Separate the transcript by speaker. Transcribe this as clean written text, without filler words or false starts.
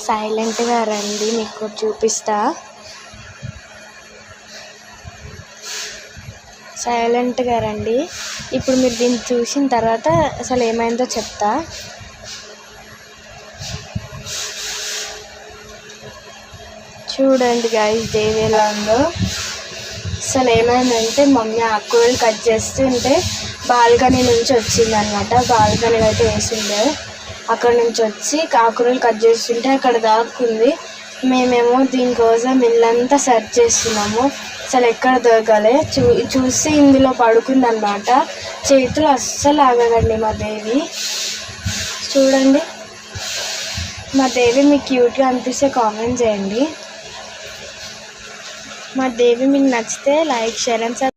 Speaker 1: సైలెంట్గా రండి, మీకు చూపిస్తా. సైలెంట్గా రండి. ఇప్పుడు మీరు దీన్ని చూసిన తర్వాత అసలు ఏమైందో చెప్తా. చూడండి గాయ్స్, దేవి ఎలా ఉందో. అసలు ఏమైందంటే మమ్మీ ఆకుకూరలు కట్ చేస్తుంటే బాల్కనీ నుంచి వచ్చిందనమాట. బాల్కనీలో అయితే వేసిండే, అక్కడ నుంచి వచ్చి ఆకుకూరలు కట్ చేస్తుంటే అక్కడ దాక్కుంది. మేమేమో దీనికోసం ఇల్లంతా సెర్చ్ చేస్తున్నాము, అసలు ఎక్కడ దొరకలే. చూసి ఇందులో పడుకుందనమాట. చేతులు అస్సలు ఆగదండి మా దేవి. చూడండి, మా దేవి మీకు క్యూట్గా అనిపిస్తే కామెంట్ చేయండి. మా దేవి మీకు నచ్చితే లైక్, షేర్ అండ్ సబ్స్క్రైబ్.